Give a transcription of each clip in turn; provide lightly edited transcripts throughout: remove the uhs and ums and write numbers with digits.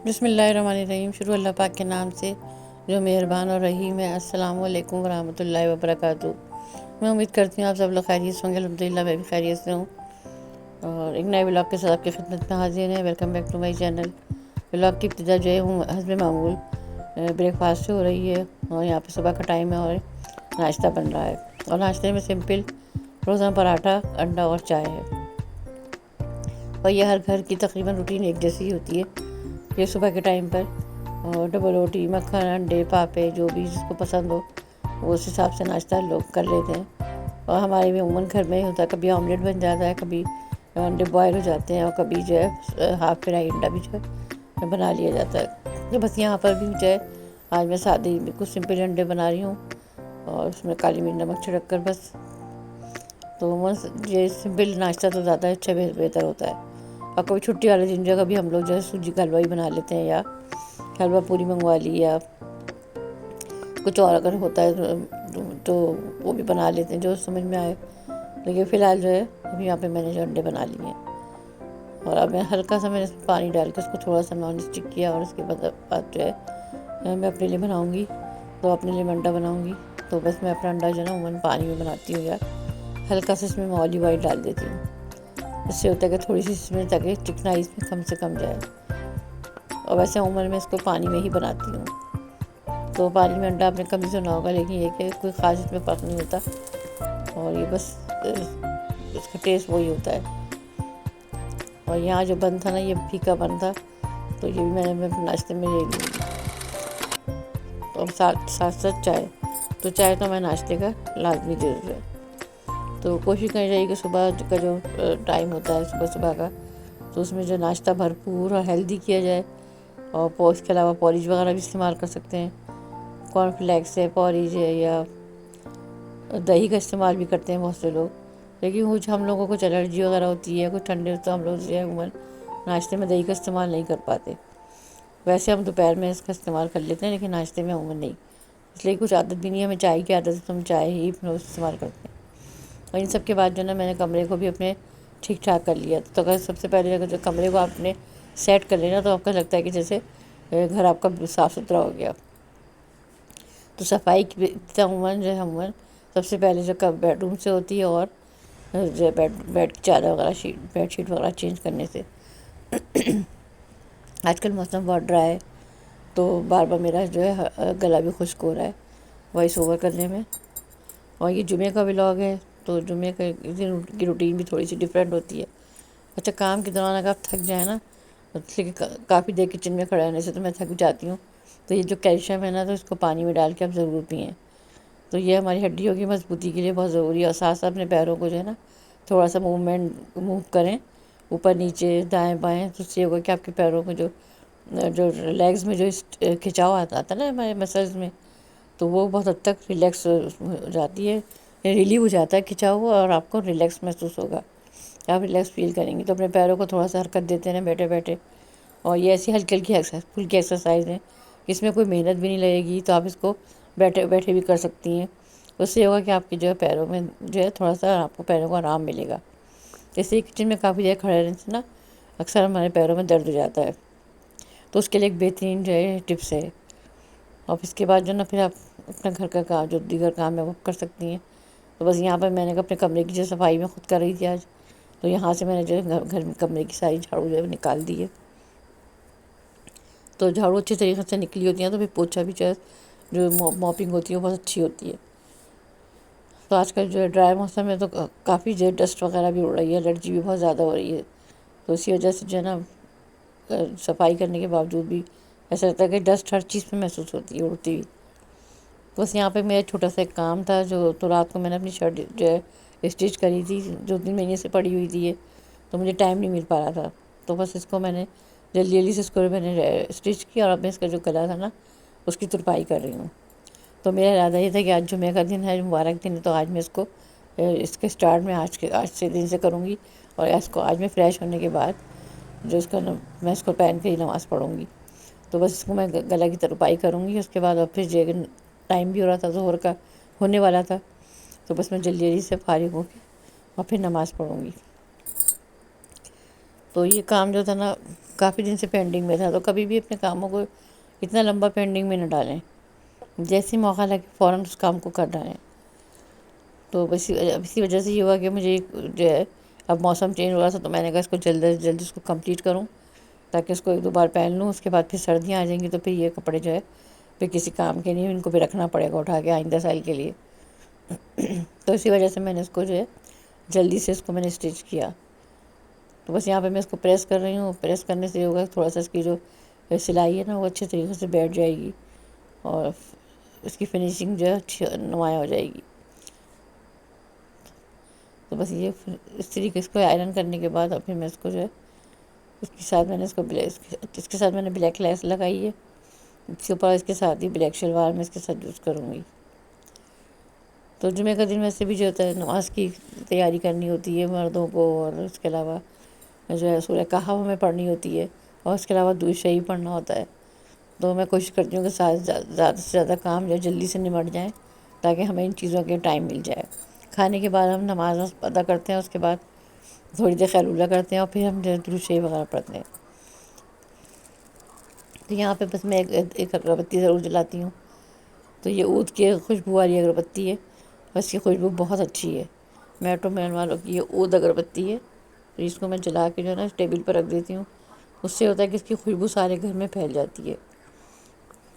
بسم اللہ الرحمن الرحیم۔ شروع اللہ پاک کے نام سے جو مہربان اور رحیم ہے۔ السلام علیکم ورحمۃ اللہ وبرکاتہ۔ میں امید کرتی ہوں آپ سب لوگ خیریت سے ہوں گے۔ الحمدللہ میں بھی خیریت سے ہوں، اور ایک نئے ولاگ کے ساتھ آپ کی خدمت میں حاضر ہیں۔ Welcome back to my channel. Vlog کی ابتدا جو ہے حسب معمول بریک فاسٹ سے ہو رہی ہے، اور یہاں پہ صبح کا ٹائم ہے اور ناشتہ بن رہا ہے، اور ناشتے میں سمپل روزانہ پراٹھا، انڈا اور چائے ہے، اور یہ ہر گھر کی تقریباً روٹین ایک جیسی ہی ہوتی ہے۔ یہ صبح کے ٹائم پر ڈبل روٹی، مکھن، انڈے، پاپے، جو بھی جس کو پسند ہو وہ اس حساب سے ناشتہ لوگ کر لیتے ہیں۔ اور ہمارے بھی عموماً گھر میں ہی ہوتا ہے، کبھی آملیٹ بن جاتا ہے، کبھی انڈے بوائل ہو جاتے ہیں، اور کبھی جو ہے ہاف فرائی انڈا بھی جو ہے بنا لیا جاتا ہے۔ تو بس یہاں پر بھی جو ہے آج میں سادے بالکل سمپل انڈے بنا رہی ہوں، اور اس میں کالی مرچ نمک چھڑک کر بس۔ تو بس یہ سمپل ناشتہ تو زیادہ اچھا بہتر ہوتا ہے۔ اور کبھی چھٹی والے دن جو کبھی ہم لوگ جو ہے سوجی کا حلوہ ہی بنا لیتے ہیں، یا حلوہ پوری منگوا لی، یا کچھ اور اگر ہوتا ہے تو وہ بھی بنا لیتے ہیں جو سمجھ میں آئے۔ لیکن فی الحال جو ہے ابھی یہاں پہ میں نے جو انڈے بنا لیے ہیں، اور اب میں ہلکا سا میں نے پانی ڈال کے اس کو تھوڑا سا نان اسٹک کیا، اور اس کے بعد جو ہے میں اپنے لیے بناؤں گی، تو اپنے لیے انڈا بناؤں گی۔ تو بس میں اپنا انڈا جو ہے نا عموماً پانی میں بناتی ہوں، یا ہلکا سا اس میں اولیو آئل ڈال دیتی ہوں۔ اس سے ہوتا ہے کہ تھوڑی سی اس میں تاکہ چکنائی اس میں کم سے کم جائے۔ اور ویسے عموماً میں اس کو پانی میں ہی بناتی ہوں، تو پانی میں انڈا آپ نے کبھی سنا ہوگا، لیکن یہ کہ کوئی خاص اس میں فرق نہیں ہوتا، اور یہ بس اس کا ٹیسٹ وہی ہوتا ہے۔ اور یہاں جو بن تھا نا یہ پھیکا بن تھا، تو یہ بھی میں نے ناشتے میں لے لوں گی، اور ساتھ ساتھ چائے۔ تو چائے تو میں ناشتے کا لازمی ضرور ہے۔ تو کوشش کرنی چاہیے کہ صبح کا جو ٹائم ہوتا ہے صبح کا، تو اس میں جو ناشتہ بھرپور اور ہیلدی کیا جائے، اور اس کے علاوہ پوریج وغیرہ بھی استعمال کر سکتے ہیں۔ کارن فلیکس ہے، پوریج ہے، یا دہی کا استعمال بھی کرتے ہیں بہت سے لوگ، لیکن کچھ ہم لوگوں کو کچھ الرجی وغیرہ ہوتی ہے، کچھ ٹھنڈے تو ہم لوگ جو ہے عموماً ناشتے میں دہی کا استعمال نہیں کر پاتے۔ ویسے ہم دوپہر میں اس کا استعمال کر لیتے ہیں، لیکن ناشتے میں عموماً نہیں، اس لیے کچھ عادت بھی نہیں ہے ہمیں چائے کی عادت ہے، تو ہم چائے ہی استعمال کرتے ہیں۔ اور ان سب کے بعد جو ہے نا میں نے کمرے کو بھی اپنے ٹھیک ٹھاک کر لیا۔ تو اگر سب سے پہلے اگر جو کمرے کو آپ نے سیٹ کر لینا، تو آپ کو لگتا ہے کہ جیسے گھر آپ کا صاف ستھرا ہو گیا۔ تو صفائی کی عموماً جو ہے سب سے پہلے جو بیڈ روم سے ہوتی ہے، اور جو بیڈ کی چادر وغیرہ بیڈ شیٹ وغیرہ چینج کرنے سے۔ آج کل موسم بہت ڈرائی ہے، تو بار بار میرا جو ہے گلا بھی خشک ہو رہا ہے وائس اوور کرنے میں۔ اور یہ جمعہ کا ولاگ ہے، تو جمعہ دن کی روٹین بھی تھوڑی سی ڈفرینٹ ہوتی ہے۔ اچھا، کام کے دوران اگر آپ تھک جائیں نا، کافی دیر کچن میں کھڑے رہنے سے تو میں تھک جاتی ہوں، تو یہ جو کیلشیم ہے نا، تو اس کو پانی میں ڈال کے آپ ضرور پئیں۔ تو یہ ہماری ہڈیوں کی مضبوطی کے لیے بہت ضروری ہے، اور ساتھ ساتھ اپنے پیروں کو جو ہے نا تھوڑا سا موو کریں اوپر نیچے دائیں بائیں، تو اس سے ہوگا کہ آپ کے پیروں کو جو لیگز میں جو کھچاؤ آتا ہے نا ہمارے مسلز میں، تو وہ بہت حد تک ریلیکس ہو جاتی ہے، ریلیو ہو جاتا ہے کھچاؤ ہوا، اور آپ کو ریلیکس محسوس ہوگا، آپ ریلیکس فیل کریں گے۔ تو اپنے پیروں کو تھوڑا سا حرکت دیتے ہیں بیٹھے بیٹھے، اور یہ ایسی ہلکی ہلکی پھلکی ایکسرسائز ہیں، اس میں کوئی محنت بھی نہیں لگے گی، تو آپ اس کو بیٹھے بیٹھے بھی کر سکتی ہیں۔ اس سے ہوگا کہ آپ کی جو ہے پیروں میں جو ہے تھوڑا سا آپ کو پیروں کو آرام ملے گا۔ جیسے کچن میں کافی دیر کھڑے رہنے سے نا اکثر ہمارے پیروں میں درد ہو جاتا ہے، تو اس کے لیے ایک بہترین جو ہے ٹپس ہے۔ اور اس کے بعد جو نا پھر آپ اپنا گھر کا کام جو دیگر کام ہے وہ کر سکتی ہیں۔ تو بس یہاں پر میں نے اپنے کمرے کی جو صفائی میں خود کر رہی تھی آج، تو یہاں سے میں نے جو ہے گھر میں کمرے کی ساری جھاڑو جو ہے نکال دی ہے۔ تو جھاڑو اچھی طریقے سے نکلی ہوتی ہیں، تو پھر پوچھا بھی جو موپنگ ہوتی ہے وہ بہت اچھی ہوتی ہے۔ تو آج کل جو ہے ڈرائی موسم ہے، تو کافی جو ڈسٹ وغیرہ بھی اڑ رہی ہے، الرجی بھی بہت زیادہ ہو رہی ہے، تو اسی وجہ سے جو ہے نا صفائی کرنے کے باوجود بھی ایسا لگتا ہے کہ ڈسٹ ہر چیز پہ محسوس ہوتی ہے اڑتی ہوئی۔ بس یہاں پہ میرا چھوٹا سا ایک کام تھا، تو رات کو میں نے اپنی شرٹ جو ہے اسٹچ کری تھی، 2 3 مہینے سے پڑی ہوئی تھی یہ، تو مجھے ٹائم نہیں مل پا رہا تھا، تو بس اس کو میں نے جلدی جلدی سے اس کو میں نے اسٹچ کیا، اور اب میں اس کا جو گلا تھا نا اس کی ترپائی کر رہی ہوں۔ تو میرا ارادہ یہ تھا کہ آج جمعہ کا دن ہے، مبارک دن ہے، تو آج میں اس کے اسٹارٹ میں آج سے دن سے کروں گی، اور اس کو آج میں فریش ہونے کے بعد جو میں اس کو پہن کے ہی نماز پڑھوں گی۔ تو بس اس کو میں گلا کی ترپائی کروں گی، اس کے بعد اور پھر ٹائم بھی ہو رہا تھا ظہر کا، ہونے والا تھا، تو بس میں جلدی جلدی سے فارغ ہو کے اور پھر نماز پڑھوں گی۔ تو یہ کام جو تھا نا کافی دن سے پینڈنگ میں تھا، تو کبھی بھی اپنے کاموں کو اتنا لمبا پینڈنگ میں نہ ڈالیں، جیسے موقع لگے فوراً اس کام کو کر ڈالیں۔ تو اسی وجہ سے یہ ہوا کہ مجھے جو ہے اب موسم چینج ہو رہا تھا، تو میں نے کہا اس کو جلد از جلد اس کو کمپلیٹ کروں، تاکہ اس کو ایک دو بار پہن لوں، اس کے بعد پھر سردیاں آ جائیں گی تو پھر یہ کپڑے جو ہے پھر کسی کام کے نہیں، ان کو بھی رکھنا پڑے گا اٹھا کے آئندہ سال کے لیے۔ تو اسی وجہ سے میں نے اس کو جو ہے جلدی سے اس کو میں نے اسٹچ کیا۔ تو بس یہاں پہ میں اس کو پریس کر رہی ہوں، پریس کرنے سے یہ ہوگا تھوڑا سا اس کی جو سلائی ہے نا وہ اچھے طریقے سے بیٹھ جائے گی، اور اس کی فنیشنگ جو ہے اچھی نمایاں ہو جائے گی۔ تو بس یہ اس طریقے اس کو آئرن کرنے کے بعد اب پھر میں اس کو جو ہے اس کے ساتھ میں نے اس کے ساتھ میں نے بلیک لیس لگائی ہے، اس کے اوپر اس کے ساتھ ہی بلیک شلوار میں اس کے ساتھ یوز کروں گی۔ تو جمعہ کا دن ویسے بھی جو ہوتا ہے نماز کی تیاری کرنی ہوتی ہے مردوں کو، اور اس کے علاوہ جو ہے سورہ کہف ہمیں پڑھنی ہوتی ہے، اور اس کے علاوہ درود شریف پڑھنا ہوتا ہے۔ تو میں کوشش کرتی ہوں کہ زیادہ سے زیادہ کام جو ہے جلدی سے نمٹ جائیں، تاکہ ہمیں ان چیزوں کے ٹائم مل جائے۔ کھانے کے بعد ہم نماز ادا کرتے ہیں، اس کے بعد تھوڑی دیر خیر اللہ کرتے ہیں، اور پھر ہم جو ہے درود شریف وغیرہ پڑھتے ہیں۔ تو یہاں پہ بس میں ایک اگربتی ضرور جلاتی ہوں، تو یہ عود کی خوشبو والی اگربتی ہے، اس کی خوشبو بہت اچھی ہے۔ میٹرو مین والوں کی یہ عود اگربتی ہے، تو اس کو میں جلا کے جو ہے نا ٹیبل پر رکھ دیتی ہوں۔ اس سے ہوتا ہے کہ اس کی خوشبو سارے گھر میں پھیل جاتی ہے،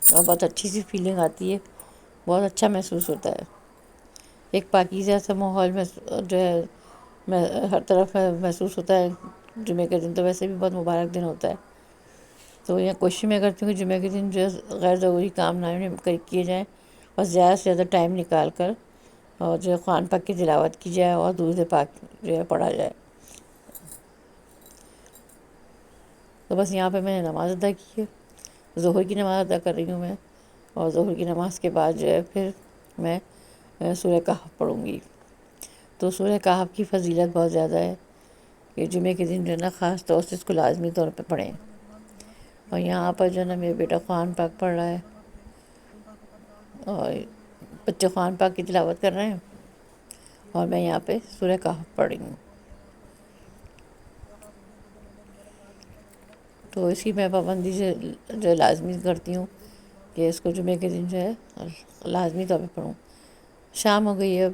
اور بہت اچھی سی فیلنگ آتی ہے، بہت اچھا محسوس ہوتا ہے۔ ایک پاکیزہ سا ماحول میں جو ہے میں ہر طرف محسوس ہوتا ہے۔ جمعہ کے دن تو ویسے بھی بہت مبارک دن ہوتا ہے، تو یہ کوشش میں کرتی ہوں کہ جمعہ کے دن جو ہے غیر ضروری کام نہ کیے جائیں، اور زیادہ سے زیادہ ٹائم نکال کر اور جو ہے قرآن پاک کی تلاوت کی جائے، اور درود پاک جو ہے پڑھا جائے۔ تو بس یہاں پہ میں نے نماز ادا کی ہے، ظہر کی نماز ادا کر رہی ہوں میں، اور ظہر کی نماز کے بعد جو ہے پھر میں سورہ کہف پڑھوں گی۔ تو سورہ کہف کی فضیلت بہت زیادہ ہے کہ جمعہ کے دن جو ہے نا خاص طور سے اس کو لازمی طور پہ پڑھیں۔ اور یہاں پر جو ہے نا میرا بیٹا قرآن پاک پڑھ رہا ہے، اور بچے قرآن پاک کی تلاوت کر رہے ہیں، اور میں یہاں پہ سورہ کہف پڑھ رہی ہوں۔ تو اس کی میں پابندی سے جو ہے لازمی کرتی ہوں کہ اس کو جمعہ کے دن جو ہے لازمی طور پہ پڑھوں۔ شام ہو گئی ہے اب،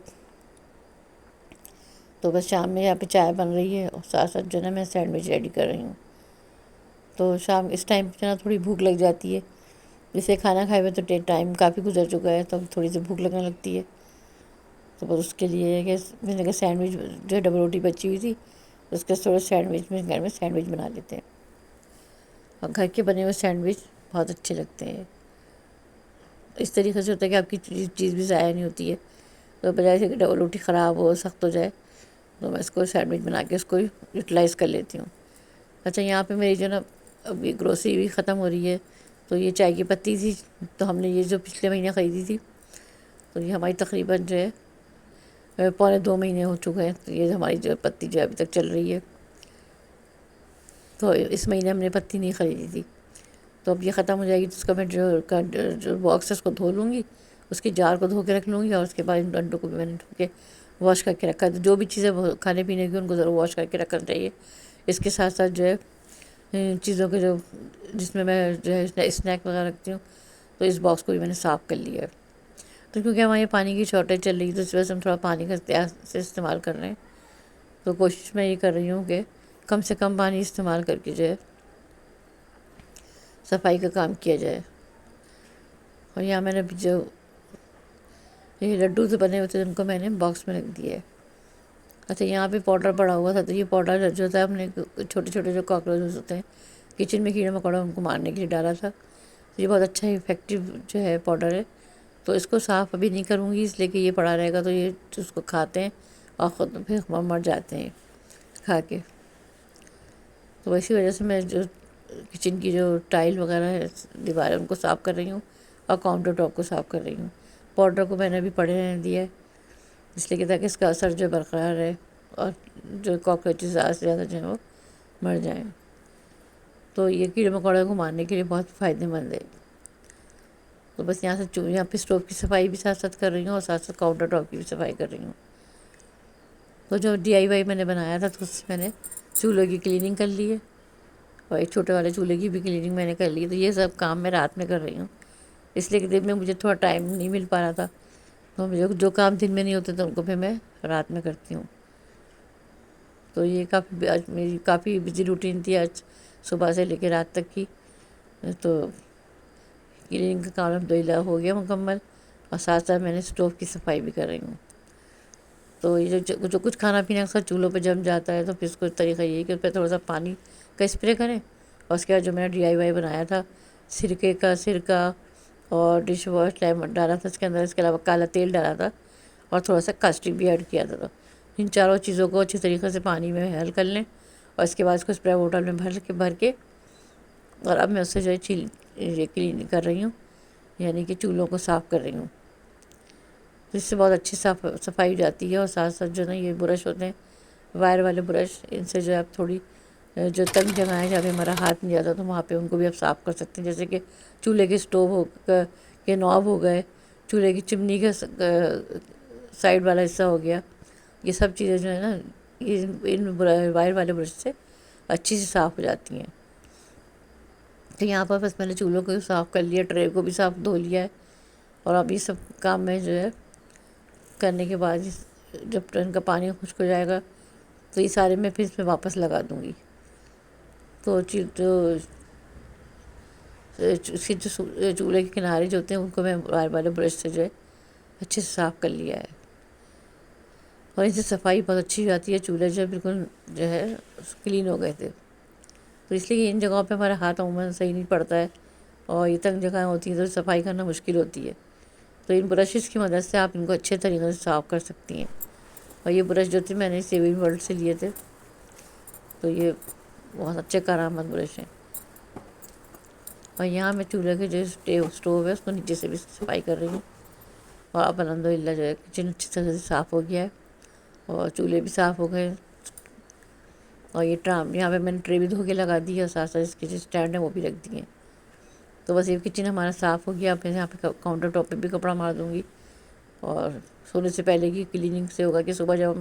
تو بس شام میں یہاں پہ چائے بن رہی ہے، اور ساتھ ساتھ جو ہے نا میں سینڈوچ ریڈی کر رہی ہوں۔ تو شام اس ٹائم پہ جو ہے نا تھوڑی بھوک لگ جاتی ہے، جیسے کھانا کھائے ہوئے تو ٹائم کافی گزر چکا ہے، تو تھوڑی سی بھوک لگنے لگتی ہے۔ تو بس اس کے لیے ہے کہ میں نے کہا سینڈوچ جو ہے ڈبل روٹی بچی ہوئی تھی، اس کے تھوڑا سینڈوچ میں گھر میں سینڈوچ بنا لیتے ہیں، اور گھر کے بنے ہوئے سینڈوچ بہت اچھے لگتے ہیں۔ اس طریقے سے ہوتا ہے کہ آپ کی چیز بھی ضائع نہیں ہوتی ہے، تو بجائے سے کہ ڈبل روٹی خراب ہو سخت ہو جائے، تو میں اس کو سینڈوچ بنا کے اس کو یوٹیلائز کر لیتی ہوں۔ اچھا، یہاں پہ میری جو نا ابھی گروسری بھی ختم ہو رہی ہے، تو یہ چائے کی پتی تھی، تو ہم نے یہ جو پچھلے مہینے خریدی تھی، تو یہ ہماری تقریباً جو ہے پونے 2 مہینے ہو چکے ہیں، تو یہ ہماری جو پتی جو ابھی تک چل رہی ہے۔ تو اس مہینے ہم نے پتی نہیں خریدی تھی، تو اب یہ ختم ہو جائے گی، تو اس کا میں جو باکس ہے اس کو دھو لوں گی، اس کی جار کو دھو کے رکھ لوں گی، اور اس کے بعد ان انڈوں کو بھی میں نے دھو کے واش کر کے رکھا ہے۔ تو جو بھی چیزیں کھانے پینے کی ان کو ضرور واش کر کے رکھنا چاہیے۔ اس کے ساتھ ساتھ جو ہے چیزوں کے جو جس میں جو ہے اسنیک وغیرہ رکھتی ہوں، تو اس باکس کو بھی میں نے صاف کر لیا ہے۔ تو کیونکہ ہمارے پانی کی شارٹیج چل رہی ہے، تو اس وجہ سے ہم تھوڑا پانی کا احتیاط سے استعمال کر رہے ہیں۔ تو کوشش میں یہ کر رہی ہوں کہ کم سے کم پانی استعمال کر کے جو ہے صفائی کا کام کیا جائے۔ اور یہاں میں نے جو یہ لڈو سے بنے ہوئے تھے ان کو میں نے باکس میں رکھ دیا ہے۔ اچھا، یہاں پہ پاؤڈر پڑا ہوا تھا، تو یہ پاؤڈر جو تھا ہم نے چھوٹے چھوٹے جو کاکروچز ہوتے ہیں کچن میں کیڑے مکوڑے ان کو مارنے کے لیے ڈالا تھا، تو یہ بہت اچھا افیکٹو جو ہے پاؤڈر ہے۔ تو اس کو صاف ابھی نہیں کروں گی، اس لیے کہ یہ پڑا رہے گا تو یہ اس کو کھاتے ہیں اور خود پھر مر جاتے ہیں کھا کے۔ تو اسی وجہ سے میں جو کچن کی جو ٹائل وغیرہ ہے دیواریں ان کو صاف کر رہی ہوں، اور کاؤنٹر ٹاپ کو صاف کر رہی ہوں۔ پاؤڈر کو میں نے ابھی پڑے رہنے دیا ہے، اس لیے کہ تاکہ اس کا اثر جو برقرار رہے، اور جو کاکروچز زیادہ سے زیادہ جو ہیں وہ مر جائیں۔ تو یہ کیڑے مکوڑے کو مارنے کے لیے بہت فائدہ مند ہے۔ تو بس یہاں پہ اسٹوو کی صفائی بھی ساتھ ساتھ کر رہی ہوں، اور ساتھ ساتھ کاؤنٹر ٹاپ کی بھی صفائی کر رہی ہوں۔ تو جو DIY میں نے بنایا تھا، تو اس سے میں نے چولہوں کی کلیننگ کر لی ہے، اور ایک چھوٹے والے چولہے کی بھی کلیننگ میں نے کر لی. تو یہ سب کام میں رات میں کر رہی ہوں، اس لیے کہ دن میں مجھے تھوڑا ٹائم نہیں مل پا رہا تھا. تو مجھے جو کام دن میں نہیں ہوتے تو ان کو پھر میں رات میں کرتی ہوں. تو یہ کافی آج میری کافی بزی روٹین تھی آج صبح سے لے کے رات تک کی. تو کلیننگ کا کام الحمدللہ ہو گیا مکمل، اور ساتھ ساتھ میں نے اسٹوو کی صفائی بھی کر رہی ہوں. تو یہ جو کچھ کھانا پینا اکثر چولہوں پہ جم جاتا ہے، تو پھر اس کو طریقہ یہ ہے کہ اس پہ تھوڑا سا پانی کا اسپرے کریں، اور اس کے بعد جو میں نے DIY بنایا تھا سرکہ اور ڈش واش لیمن ڈالا تھا اس کے اندر، اس کے علاوہ کالا تیل ڈالا تھا اور تھوڑا سا کاسٹک بھی ایڈ کیا تھا. تو ان چاروں چیزوں کو اچھی طریقے سے پانی میں حل کر لیں، اور اس کے بعد اس کو اسپرے بوٹل میں بھر کے اور اب میں اس سے جو ہے یہ کلین کر رہی ہوں، یعنی کہ چولہوں کو صاف کر رہی ہوں. اس سے بہت اچھی صفائی ہو جاتی ہے. اور ساتھ ساتھ جو نا یہ برش ہوتے ہیں وائر والے برش، ان سے جو ہے آپ تھوڑی جو تنگ جگہ ہے جہاں پہ ہمارا ہاتھ نہیں جاتا تو وہاں پہ ان کو بھی آپ صاف کر سکتے ہیں. جیسے کہ چولہے کے اسٹوو کے نوب ہو گئے، چولہے کی چمنی کا سائڈ والا حصہ ہو گیا، یہ سب چیزیں جو ہے نا یہ ان وائر والے برش سے اچھی سے صاف ہو جاتی ہیں. تو یہاں پر بس میں نے چولہوں کو صاف کر لیا، ٹرے کو بھی صاف دھو لیا ہے. اور اب یہ سب کام میں جو ہے کرنے کے بعد جب ان کا پانی خشک ہو جائے گا تو یہ سارے میں پھر اس میں واپس لگا دوں گی. تو چولہے کے کنارے جو ہوتے ہیں ان کو میں وائر والے برش سے جو ہے اچھے سے صاف کر لیا ہے. اور ان سے صفائی بہت اچھی ہو جاتی ہے. چولہے جو بالکل جو ہے کلین ہو گئے تھے. تو اس لیے ان جگہوں پہ ہمارا ہاتھ عموماً صحیح نہیں پڑتا ہے، اور یہ تنگ جگہیں ہوتی ہیں تو صفائی کرنا مشکل ہوتی ہے. تو ان برشز کی مدد سے آپ ان کو اچھے طریقے سے صاف کر سکتی ہیں. اور یہ برش جو تھے میں نے سیونگ ورلڈ سے لیے تھے، تو یہ بہت اچھے کارآمد برش ہیں. اور یہاں میں چولہے کے جو اسٹوو ہے اس کو نیچے سے بھی صفائی کر رہی ہوں. اور اب الحمدللہ جو ہے کچن اچھی طرح سے صاف ہو گیا ہے، اور چولہے بھی صاف ہو گئے. اور یہ یہاں پہ میں نے ٹرے بھی دھو کے لگا دی ہے، اور ساتھ ساتھ اس کے جو اسٹینڈ ہیں وہ بھی رکھ دیے ہیں. تو بس یہ کچن ہمارا صاف ہو گیا. اب میں یہاں پہ کاؤنٹر ٹاپ پہ بھی کپڑا مار دوں گی. اور سونے سے پہلے کی کلیننگ سے ہوگا کہ صبح جب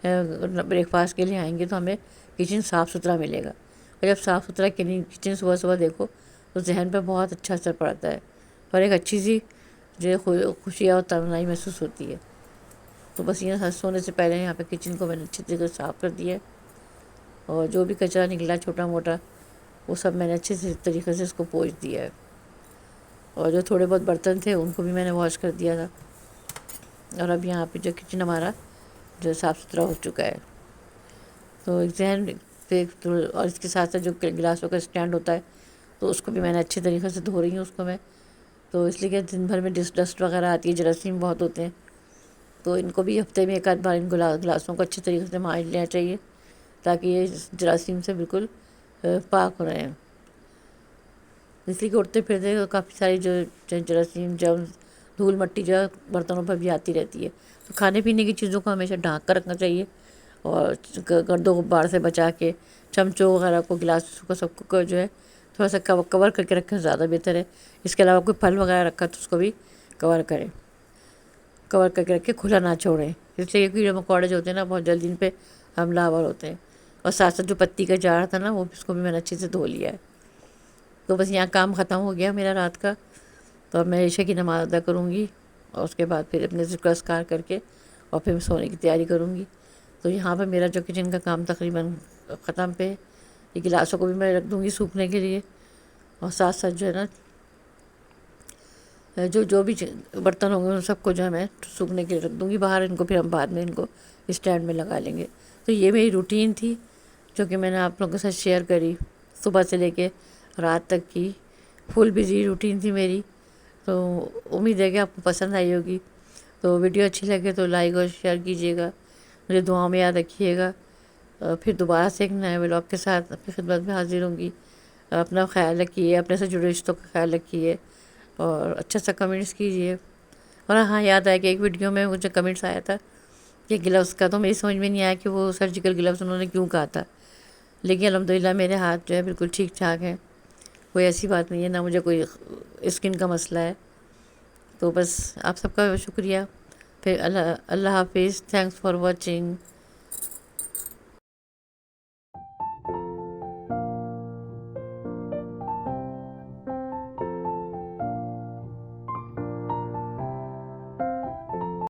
ہم بریک فاسٹ کے لیے آئیں گے تو ہمیں کچن صاف ستھرا ملے گا. اور جب صاف ستھرا کچن صبح صبح دیکھو تو ذہن پہ بہت اچھا اثر پڑتا ہے، اور ایک اچھی سی جو خوشی اور توانائی محسوس ہوتی ہے. تو بس یہ سونے سے پہلے یہاں پہ کچن کو میں نے اچھی طریقے سے صاف کر دیا ہے. اور جو بھی کچرا نکلا چھوٹا موٹا وہ سب میں نے اچھے سے طریقے سے اس کو پوچھ دیا ہے. اور جو تھوڑے بہت برتن تھے ان کو بھی میں نے واش کر دیا تھا. اور اب یہاں پہ جو کچن ہمارا جو صاف ستھرا ہو چکا ہے. تو ایک ذہن پہ اور اس کے ساتھ ساتھ جو گلاسوں کا اسٹینڈ ہوتا ہے تو اس کو بھی میں نے اچھے طریقے سے دھو رہی ہوں اس کو میں. تو اس لیے کہ دن بھر میں ڈسٹ وغیرہ آتی ہے، جراثیم بہت ہوتے ہیں، تو ان کو بھی ہفتے میں ایک آدھ بار ان گلاسوں کو اچھے طریقے سے مانج لینا چاہیے تاکہ یہ جراثیم سے بالکل پاک ہو رہے ہیں. اس لیے کہ اٹھتے پھرتے کافی ساری جو جراثیم جرمز دھول مٹی جو برتنوں پر بھی آتی رہتی ہے. تو کھانے پینے کی چیزوں کو ہمیشہ ڈھانک کر رکھنا چاہیے، اور گرد و غبار سے بچا کے چمچوں وغیرہ کو گلاس کو سب کو جو ہے تھوڑا سا کور کر کے رکھیں زیادہ بہتر ہے. اس کے علاوہ کوئی پھل وغیرہ رکھا تو اس کو بھی کور کریں، کور کر کے رکھیں، کھلا نہ چھوڑیں. اس لیے کہ کیڑے مکوڑے جو ہوتے ہیں نا بہت جلدی ان پہ حملہ آور ہوتے ہیں. اور ساتھ ساتھ جو پتی کا جار تھا نا وہ اس کو بھی میں نے اچھے سے دھو لیا ہے. تو بس یہاں کام ختم ہو گیا میرا رات کا. تو اب میں عشاء کی نماز ادا کروں گی، اور اس کے بعد پھر اپنے ذکر اذکار کر کے اور پھر میں سونے کی تیاری کروں گی. تو یہاں پہ میرا جو کچن کا کام تقریباً ختم پہ. یہ گلاسوں کو بھی میں رکھ دوں گی سوکھنے کے لیے، اور ساتھ ساتھ جو ہے نا جو بھی برتن ہوں گے ان سب کو جو ہے میں سوکھنے کے لیے رکھ دوں گی باہر. ان کو پھر ہم بعد میں ان کو اسٹینڈ میں لگا لیں گے. تو یہ میری روٹین تھی جو کہ میں نے آپ لوگوں کے ساتھ شیئر کری، صبح سے لے کے رات تک کی فل بزی روٹین تھی میری. تو امید ہے کہ آپ کو پسند آئی ہوگی. تو ویڈیو اچھی لگے تو لائک اور شیئر کیجیے گا. مجھے دعاؤں میں یاد رکھیے گا. پھر دوبارہ سے ایک نئے ولاگ کے ساتھ اپنی خدمت میں حاضر ہوں گی. اپنا خیال رکھیے، اپنے سے جڑے رشتوں کا خیال رکھیے، اور اچھا سا کمنٹس کیجیے. اور ہاں یاد آیا کہ ایک ویڈیو میں مجھے کمنٹس آیا تھا کہ گلوز کا، تو میری سمجھ میں نہیں آیا کہ وہ سرجیکل گلوز انہوں نے کیوں کہا تھا. لیکن الحمدللہ میرے ہاتھ جو ہے بالکل ٹھیک ٹھاک ہیں، کوئی ایسی بات نہیں ہے، نہ مجھے کوئی اسکن کا مسئلہ ہے. تو بس آپ سب کا شکریہ. پھر اللہ حافظ. Thanks for watching.